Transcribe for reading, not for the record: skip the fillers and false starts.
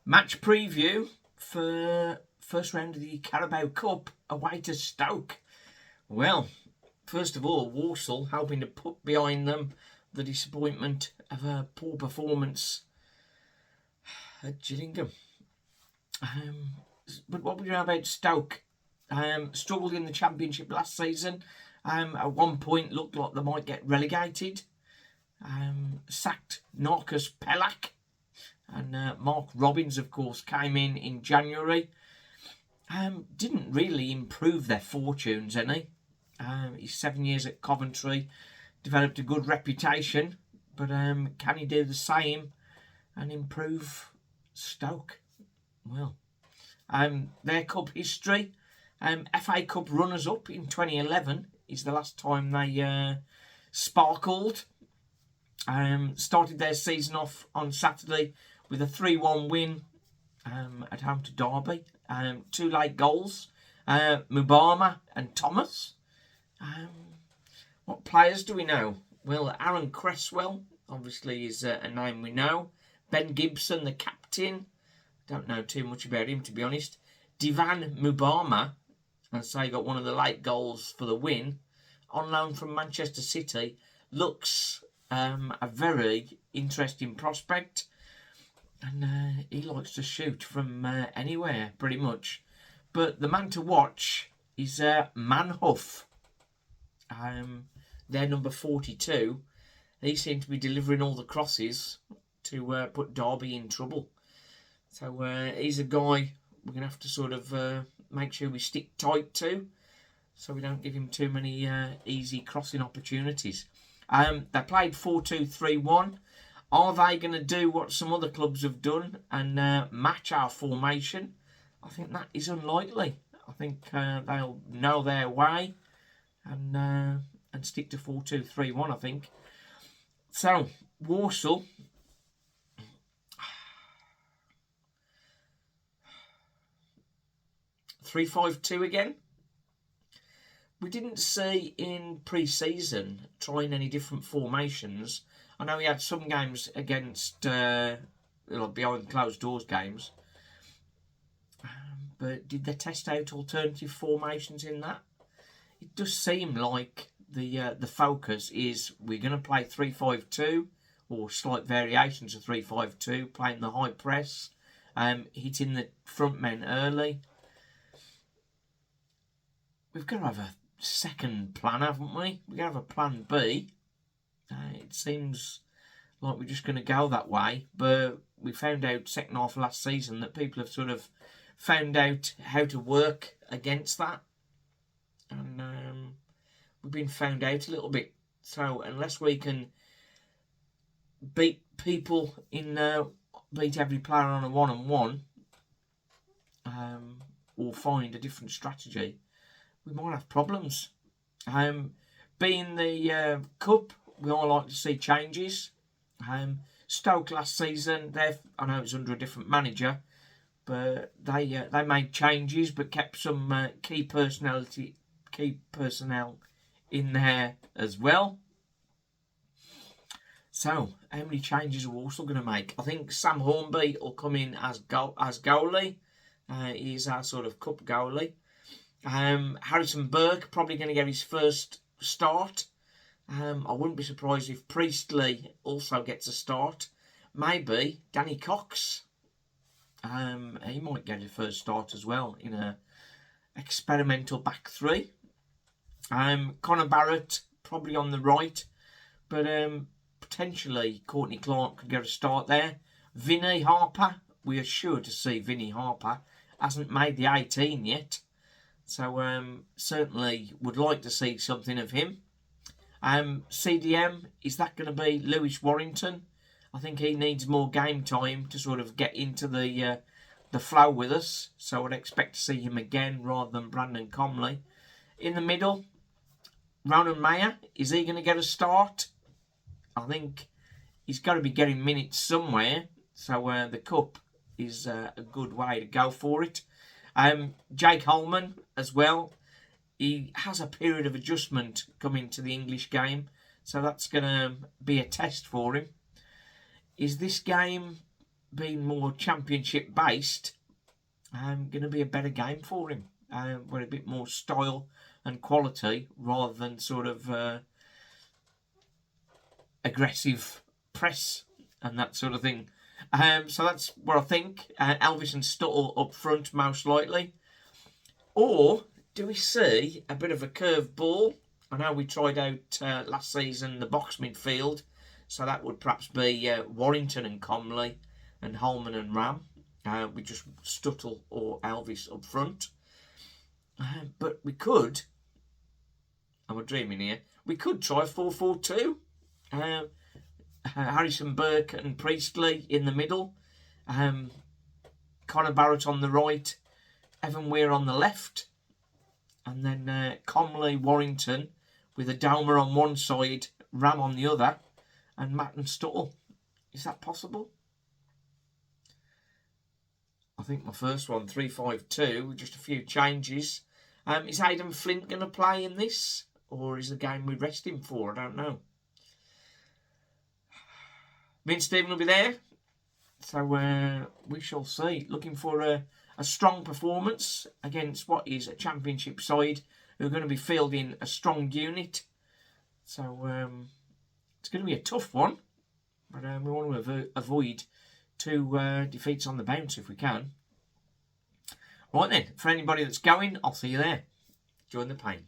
Match preview for first round of the Carabao Cup away to Stoke. Well, first of all, Walsall hoping to put behind them the disappointment of a poor performance at Gillingham. But what we know about Stoke? Struggled in the Championship last season. At one point looked like they might get relegated. Sacked Narcus Pelak. And Mark Robbins, of course, came in January. Didn't really improve their fortunes any. He's 7 years at Coventry. Developed a good reputation. But can he do the same and improve Stoke? Well, their cup history. FA Cup runners-up in 2011 is the last time they sparkled. Started their season off on Saturday with a 3-1 win at home to Derby. 2 late goals, Mubama and Thomas. What players do we know? Well, Aaron Cresswell, obviously, is a name we know. Ben Gibson, the captain. Don't know too much about him, to be honest. Divan Mubama, and so he got one of the late goals for the win. On loan from Manchester City. Looks a very interesting prospect. And he likes to shoot from anywhere, pretty much. But the man to watch is Manhuff. They're number 42. He seemed to be delivering all the crosses to put Derby in trouble. So he's a guy we're going to have to sort of make sure we stick tight to, so we don't give him too many easy crossing opportunities. They played 4-2-3-1. Are they going to do what some other clubs have done and match our formation? I think that is unlikely. I think they'll know their way and stick to 4-2-3-1, I think. So, Walsall. (3-5-2) again. We didn't see in pre-season trying any different formations. I know he had some games against behind closed doors games, but did they test out alternative formations in that? It does seem like the focus is we're going to play 3-5-2 or slight variations of 3-5-2, playing the high press, hitting the front men early. We've got to have a second plan, haven't we? We've got to have a plan B. It seems like we're just going to go that way, but we found out second half of last season that people have sort of found out how to work against that, and we've been found out a little bit. So unless we can beat people beat every player on a 1-on-1, or find a different strategy, we might have problems. Being the Cup, we all like to see changes. Stoke last season, I know it's under a different manager, but they made changes but kept some key personnel in there as well. So, how many changes are Walsall going to make? I think Sam Hornby will come in as goalie. He's our sort of cup goalie. Harrison Burke probably going to get his first start. I wouldn't be surprised if Priestley also gets a start. Maybe Danny Cox. He might get his first start as well in a experimental back three. Connor Barrett probably on the right, but potentially Courtney Clark could get a start there. Vinnie Harper, we are sure to see Vinnie Harper. Hasn't made the 18 yet. So certainly would like to see something of him. CDM, is that going to be Lewis Warrington? I think he needs more game time to sort of get into the flow with us. So I'd expect to see him again rather than Brandon Comley. In the middle, Ronan Mayer, is he going to get a start? I think he's got to be getting minutes somewhere. So the Cup is a good way to go for it. Jake Holman as well. He has a period of adjustment coming to the English game, so that's going to be a test for him. Is this game being more championship based, going to be a better game for him. With a bit more style and quality rather than sort of aggressive press and that sort of thing. So that's what I think. Elvis and Stuttle up front most likely. Or do we see a bit of a curved ball? I know we tried out last season the box midfield, so that would perhaps be Warrington and Comley and Holman and Ram, with just Stuttle or Elvis up front. But we could, and we're dreaming here, we could try 4-4-2. Harrison Burke and Priestley in the middle. Connor Barrett on the right. Evan Weir on the left. And then Comley, Warrington with a Dowmer on one side, Ram on the other, and Matt and Stuttle. Is that possible? I think my first one, 3-5-2, with just a few changes. Is Aidan Flint going to play in this? Or is the game we rest him for? I don't know. Me and Stephen will be there. So we shall see. Looking for a strong performance against what is a championship side who are going to be fielding a strong unit. So it's going to be a tough one. But we want to avoid 2 defeats on the bounce if we can. Right then, for anybody that's going, I'll see you there. Join the pain.